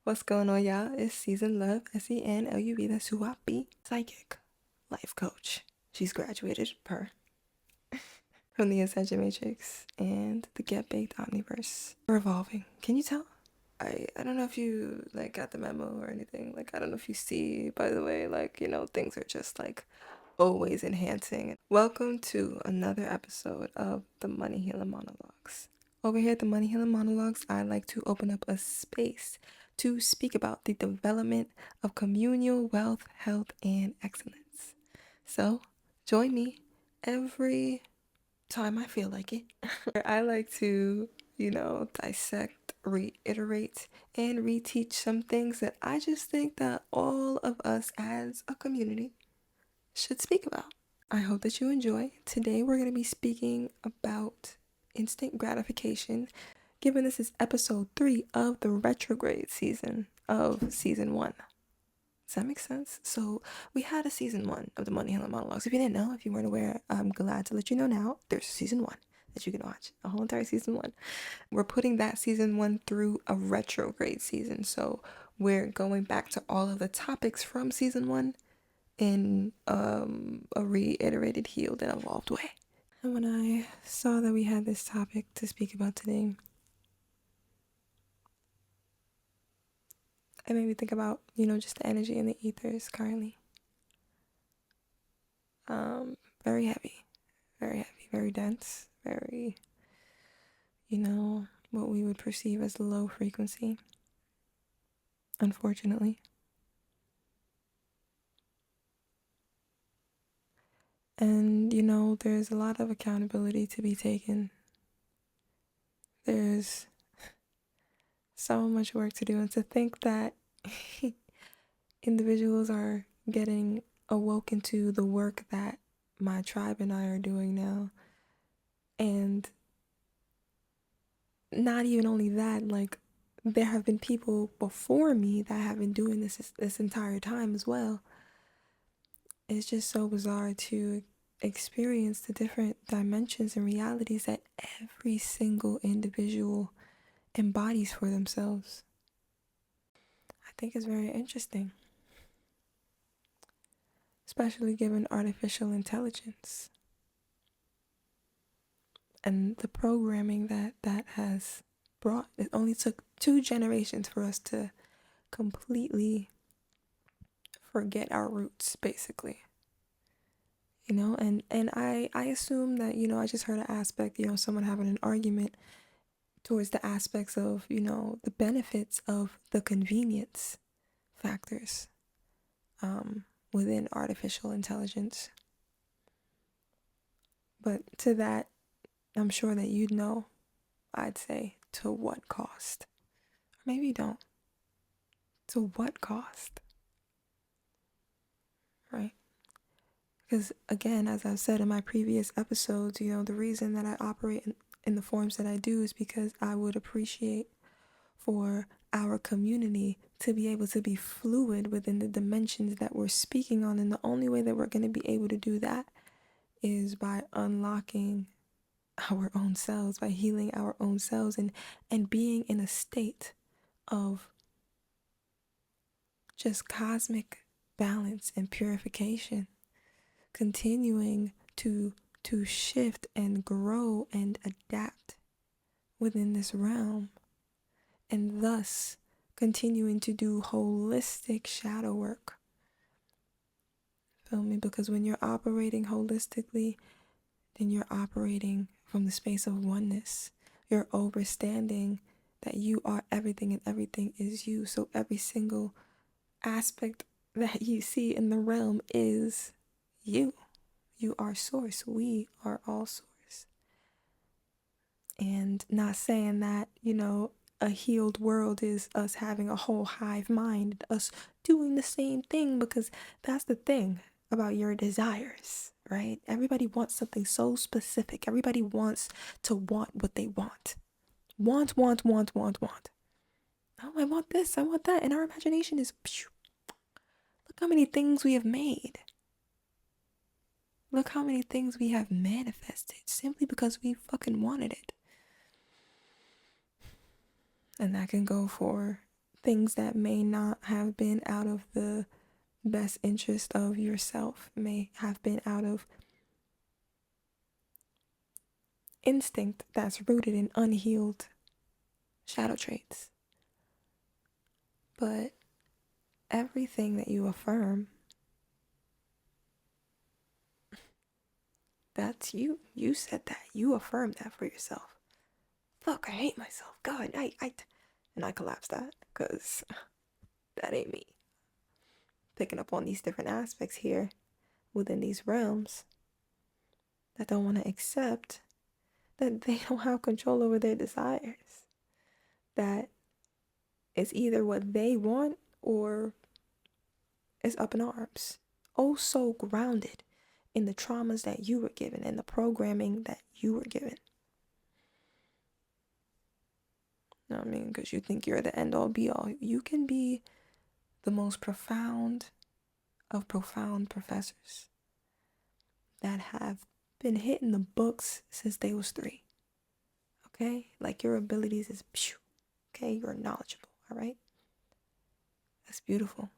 What's going on, y'all? It's Season Love, SENLUV, that's who I be. Psychic, life coach. She's graduated from the Ascension Matrix and the Get Baked Omniverse. We're evolving. Can you tell? I don't know if you got the memo or anything. I don't know if you see, by the way, things are just always enhancing. Welcome to another episode of the Money Healing Monologues. Over here at the Money Healing Monologues, I like to open up a space to speak about the development of communal wealth, health, and excellence. So, join me every time I feel like it. I like to, dissect, reiterate, and reteach some things that I just think that all of us as a community should speak about. I hope that you enjoy. Today we're going to be speaking about instant gratification, given this is episode 3 of the retrograde season of season 1. Does that make sense? So we had a season 1 of the Money Healing Monologues. If you didn't know, if you weren't aware, I'm glad to let you know now. There's season 1 that you can watch, a whole entire season 1. We're putting that season 1 through a retrograde season. So we're going back to all of the topics from season 1 in a reiterated, healed, and evolved way. And when I saw that we had this topic to speak about today, it made me think about, just the energy in the ethers currently. Very heavy, very dense, very, what we would perceive as low frequency, unfortunately. And, there's a lot of accountability to be taken. There's so much work to do, and to think that individuals are getting awoken to the work that my tribe and I are doing now. And not even only that, there have been people before me that have been doing this entire time as well. It's just so bizarre to experience the different dimensions and realities that every single individual embodies for themselves. I think it's very interesting, especially given artificial intelligence and the programming that has brought. It only took 2 generations for us to completely forget our roots, basically. And I assume that, I just heard an aspect, someone having an argument towards the aspects of, the benefits of the convenience factors within artificial intelligence. But to that, I'm sure that you'd know, I'd say, to what cost? Or maybe you don't. To what cost? Right? Because again, as I've said in my previous episodes, the reason that I operate in the forms that I do is because I would appreciate for our community to be able to be fluid within the dimensions that we're speaking on. And the only way that we're going to be able to do that is by unlocking our own selves, by healing our own selves, and being in a state of just cosmic balance and purification, continuing to shift and grow and adapt within this realm, and thus continuing to do holistic shadow work. Feel me? Because when you're operating holistically, then you're operating from the space of oneness. You're understanding that you are everything and everything is you. So every single aspect that you see in the realm is you. You are source. We are all source. And not saying that, a healed world is us having a whole hive mind, us doing the same thing, because that's the thing about your desires, right? Everybody wants something so specific. Everybody wants to want what they want. Want. Oh, I want this, I want that. And our imagination is, look how many things we have made. Look how many things we have manifested simply because we fucking wanted it. And that can go for things that may not have been out of the best interest of yourself, may have been out of instinct that's rooted in unhealed shadow traits. But everything that you affirm, that's you. You said that. You affirmed that for yourself. Fuck, I hate myself. God, and I collapsed that because that ain't me. Picking up on these different aspects here within these realms that don't want to accept that they don't have control over their desires. That it's either what they want or it's up in arms. Oh, so grounded in the traumas that you were given and the programming that you were given. You know what I mean? Because you think you're the end all be all. You can be the most profound of profound professors that have been hitting the books since they was 3. Okay? Like your abilities is phew. Okay? You're knowledgeable. All right? That's beautiful.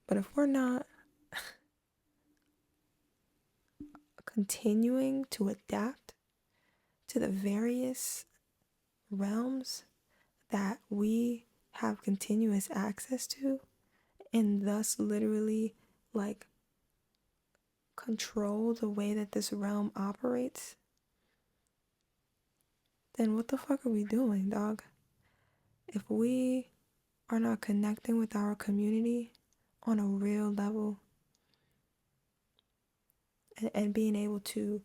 But if we're not continuing to adapt to the various realms that we have continuous access to, and thus literally like control the way that this realm operates, then what the fuck are we doing, dog? If we are not connecting with our community on a real level and being able to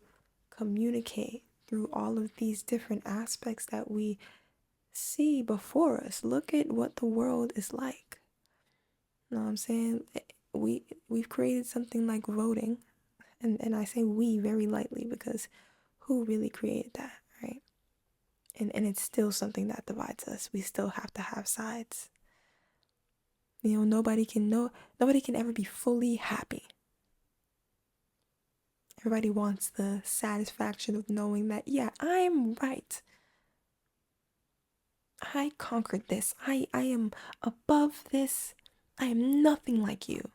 communicate through all of these different aspects that we see before us. Look at what the world is like. You know what I'm saying? We've created something like voting, and I say we very lightly because who really created that, right? And it's still something that divides us. We still have to have sides. You know, nobody can ever be fully happy. Everybody wants the satisfaction of knowing that, yeah, I'm right. I conquered this. I am above this. I am nothing like you.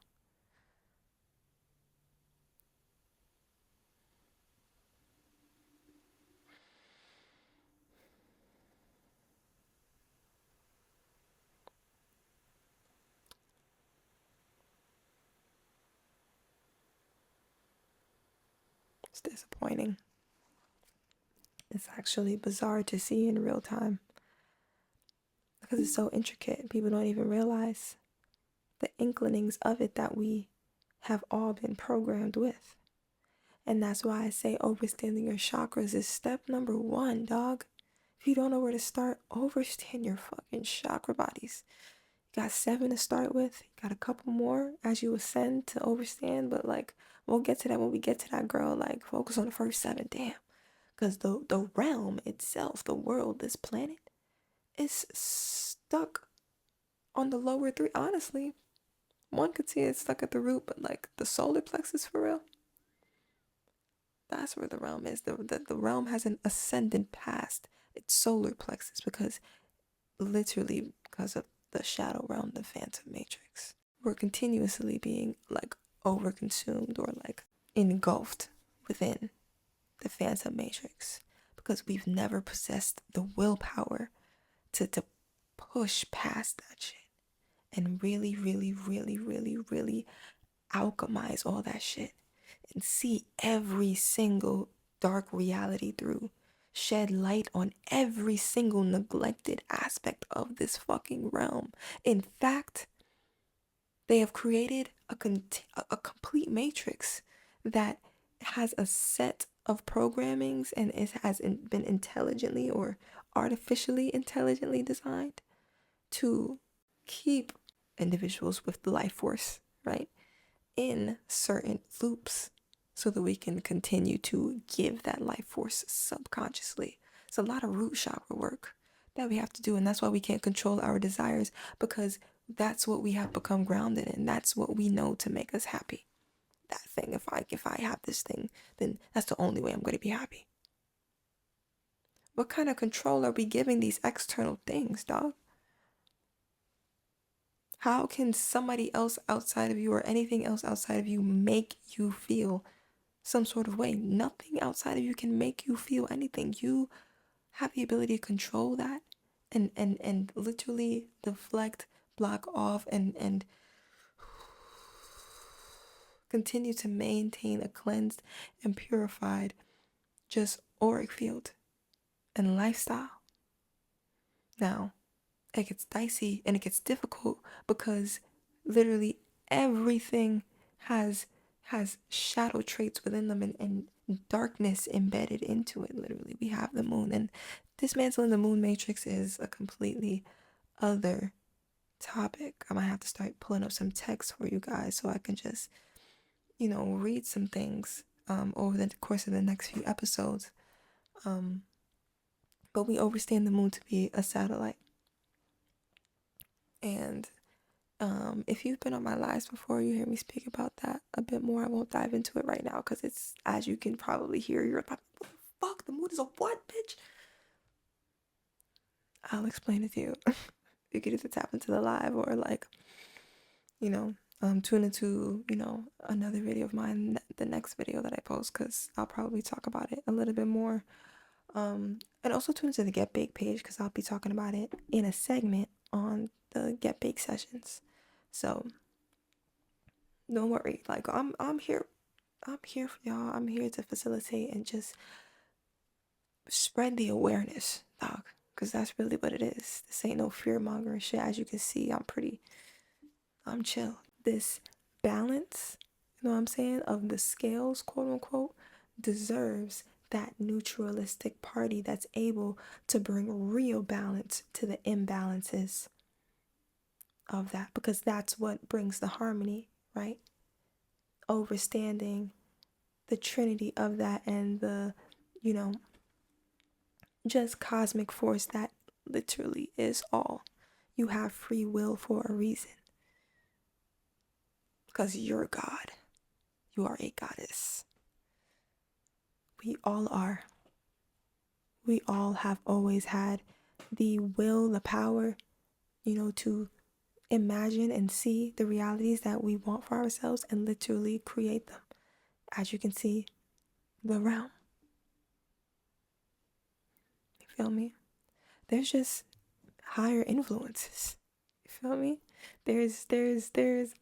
It's disappointing. It's actually bizarre to see in real time because it's so intricate. People don't even realize the inklings of it that we have all been programmed with. And that's why I say overstanding your chakras is step number 1, dog. If you don't know where to start, overstand your fucking chakra bodies. You got 7 to start with. You got a couple more as you ascend to overstand. But like, we'll get to that when we get to that, girl. Like, focus on the first 7. Damn. Because the realm itself, the world, this planet, is stuck on the lower 3. Honestly, one could see it stuck at the root, but like the solar plexus for real, that's where the realm is. The realm hasn't ascended past its solar plexus because literally because of the shadow realm, the phantom matrix. We're continuously being like overconsumed or like engulfed within the phantom matrix because we've never possessed the willpower to push past that shit and really, really, really, really, really alchemize all that shit and see every single dark reality through, shed light on every single neglected aspect of this fucking realm. In fact, they have created a complete matrix that has a set of programmings and it has been intelligently or artificially intelligently designed to keep individuals with the life force, right, in certain loops so that we can continue to give that life force subconsciously. It's a lot of root chakra work that we have to do, and that's why we can't control our desires, because that's what we have become grounded in. That's what we know to make us happy. That thing, if I have this thing, then that's the only way I'm going to be happy. What kind of control are we giving these external things, dog? How can somebody else outside of you or anything else outside of you make you feel some sort of way? Nothing outside of you can make you feel anything. You have the ability to control that and literally deflect, block off, and continue to maintain a cleansed and purified just auric field and lifestyle. Now, it gets dicey and it gets difficult because literally everything has shadow traits within them and darkness embedded into it. Literally, we have the moon, and dismantling the moon matrix is a completely other topic. I might have to start pulling up some text for you guys so I can just, read some things over the course of the next few episodes. But we understand the moon to be a satellite. And if you've been on my lives before, you hear me speak about that a bit more. I won't dive into it right now because it's, as you can probably hear, you're like, what the fuck? The moon is a what, bitch? I'll explain it to you. You can either tap into the live or tune into, another video of mine, the next video that I post, because I'll probably talk about it a little bit more. And also tune into the Get Big page because I'll be talking about it in a segment on the Get Big sessions. So don't worry, like I'm here for y'all. I'm here to facilitate and just spread the awareness, dog, because that's really what it is. This ain't no fear mongering shit. As you can see, I'm chill. This balance, you know what I'm saying, of the scales, quote unquote, deserves that neutralistic party that's able to bring real balance to the imbalances of that, because that's what brings the harmony, right? Overstanding the trinity of that and the, just cosmic force that literally is all. You have free will for a reason. Because you're God. You are a goddess. We all are. We all have always had the will, the power, to imagine and see the realities that we want for ourselves and literally create them. As you can see, the realm. You feel me? There's just higher influences. You feel me? There's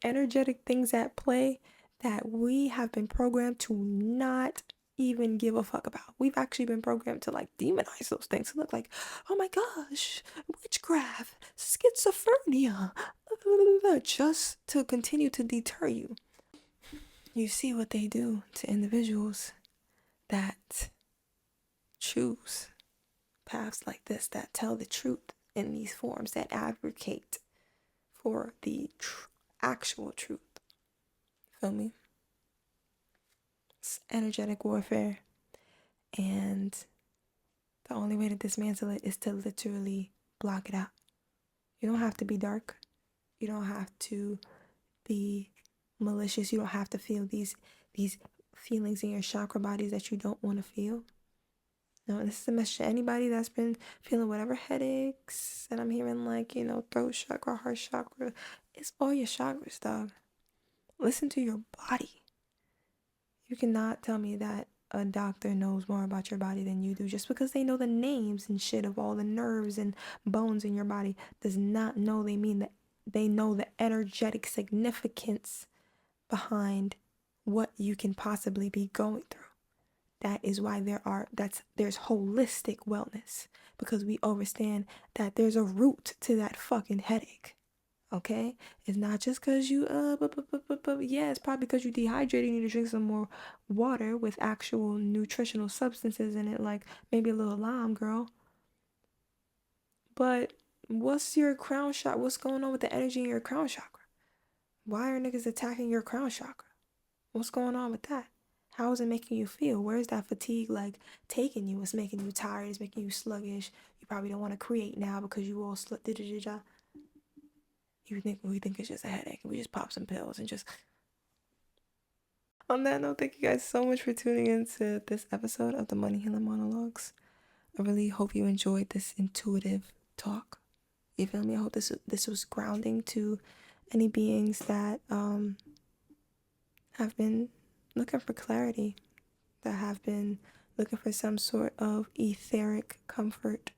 energetic things at play that we have been programmed to not even give a fuck about. We've actually been programmed to demonize those things, to look like, oh my gosh, witchcraft, schizophrenia, just to continue to deter you. You see what they do to individuals that choose paths like this, that tell the truth in these forms, that advocate for the actual truth. Feel me? It's energetic warfare, and the only way to dismantle it is to literally block it out. You don't have to be dark. You don't have to be malicious. You don't have to feel these feelings in your chakra bodies that you don't want to feel. No, this is a message to anybody that's been feeling whatever headaches, and I'm hearing throat chakra, heart chakra. It's all your chakras, dog. Listen to your body. You cannot tell me that a doctor knows more about your body than you do. Just because they know the names and shit of all the nerves and bones in your body does not know they know the energetic significance behind what you can possibly be going through. That is why there's holistic wellness, because we understand that there's a root to that fucking headache. Okay, it's not just because you yeah, it's probably because you dehydrated. You need to drink some more water with actual nutritional substances in it, like maybe a little lime, girl. But what's your crown chakra? What's going on with the energy in your crown chakra? Why are niggas attacking your crown chakra? What's going on with that? How is it making you feel? Where's that fatigue taking you? It's making you tired. It's making you sluggish. You probably don't want to create now because you all we think it's just a headache and we just pop some pills and just. On that note, thank you guys so much for tuning in to this episode of the Money Healing Monologues. I really hope you enjoyed this intuitive talk. You feel me? I hope this was grounding to any beings that have been looking for clarity, that have been looking for some sort of etheric comfort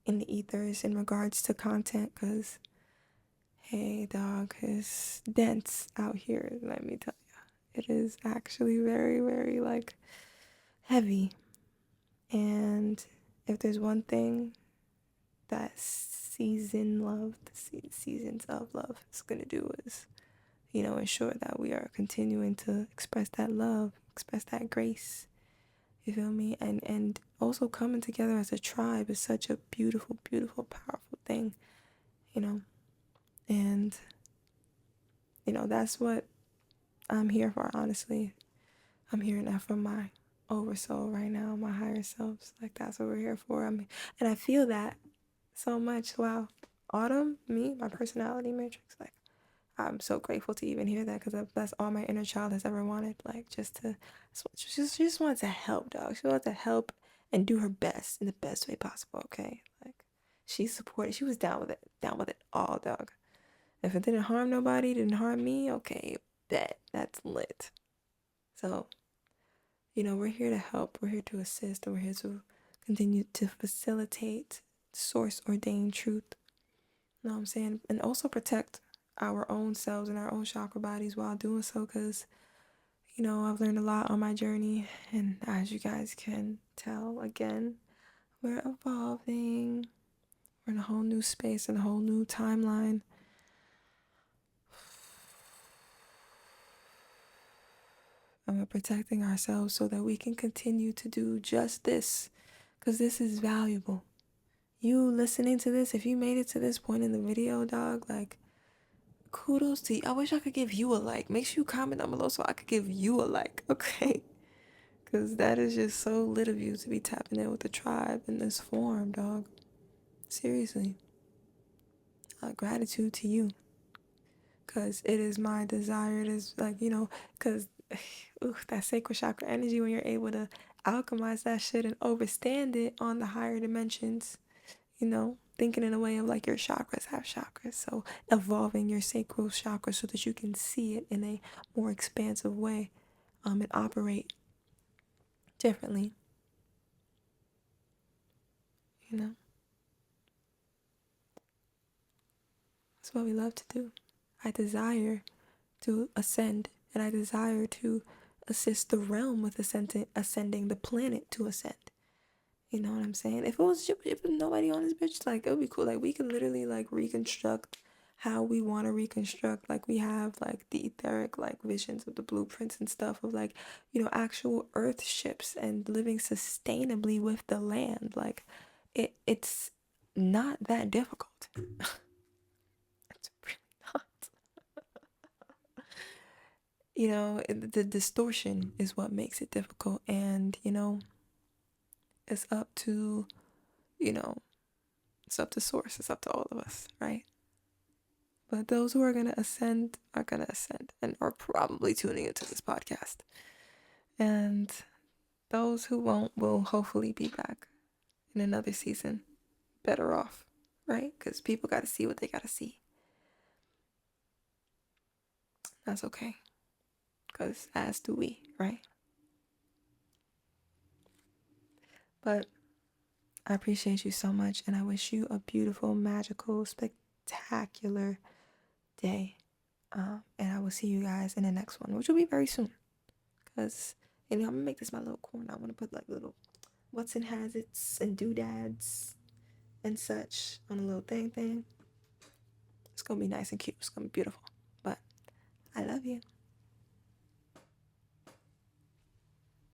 in the ethers in regards to content, because hey dog, it's dense out here, let me tell you. It is actually very, very like heavy. And if there's one thing that seasons of love is gonna do is, ensure that we are continuing to express that love, express that grace. You feel me? And also coming together as a tribe is such a beautiful, beautiful, powerful thing, And, that's what I'm here for, honestly. I'm hearing that from my oversoul right now, my higher selves. Like, that's what we're here for. And I feel that so much. Wow. Autumn, me, my personality matrix, like, I'm so grateful to even hear that, because that's all my inner child has ever wanted. Like, she just wanted to help, dog. She wanted to help and do her best in the best way possible, okay? Like, she supported, she was down with it all, dog. If it didn't harm nobody, didn't harm me, okay, that's lit. So, we're here to help, we're here to assist, and we're here to continue to facilitate source ordained truth. You know what I'm saying? And also protect our own selves and our own chakra bodies while doing so, because, I've learned a lot on my journey, and as you guys can tell, again, we're evolving. We're in a whole new space and a whole new timeline. And we're protecting ourselves so that we can continue to do just this, because this is valuable. You listening to this, if you made it to this point in the video, dog, like, kudos to you. I wish I could give you a like. Make sure you comment down below so I could give you a like, okay? Because that is just so lit of you to be tapping in with the tribe in this form, dog. Seriously. Gratitude to you. Because it is my desire. It is like, because that sacral chakra energy, when you're able to alchemize that shit and overstand it on the higher dimensions, thinking in a way of like your chakras have chakras. So evolving your sacral chakra so that you can see it in a more expansive way and operate differently. That's what we love to do. I desire to ascend, and I desire to assist the realm with ascending, the planet to ascend. You know what I'm saying? If nobody on this bitch, like, it would be cool. Like, we could literally like reconstruct how we want to reconstruct. Like, we have like the etheric like visions of the blueprints and stuff of like, actual earth ships and living sustainably with the land. Like, it's not that difficult. It's really not. The distortion is what makes it difficult, and it's up to it's up to source, it's up to all of us, right? But those who are going to ascend are going to ascend and are probably tuning into this podcast, and those who won't will hopefully be back in another season better off, right? Because people got to see what they got to see. That's okay, because as do we, right? But I appreciate you so much, and I wish you a beautiful, magical, spectacular day. And I will see you guys in the next one, which will be very soon. Because, I'm going to make this my little corner. I want to put like little what's in hazards and doodads and such on a little thing. It's going to be nice and cute. It's going to be beautiful. But I love you.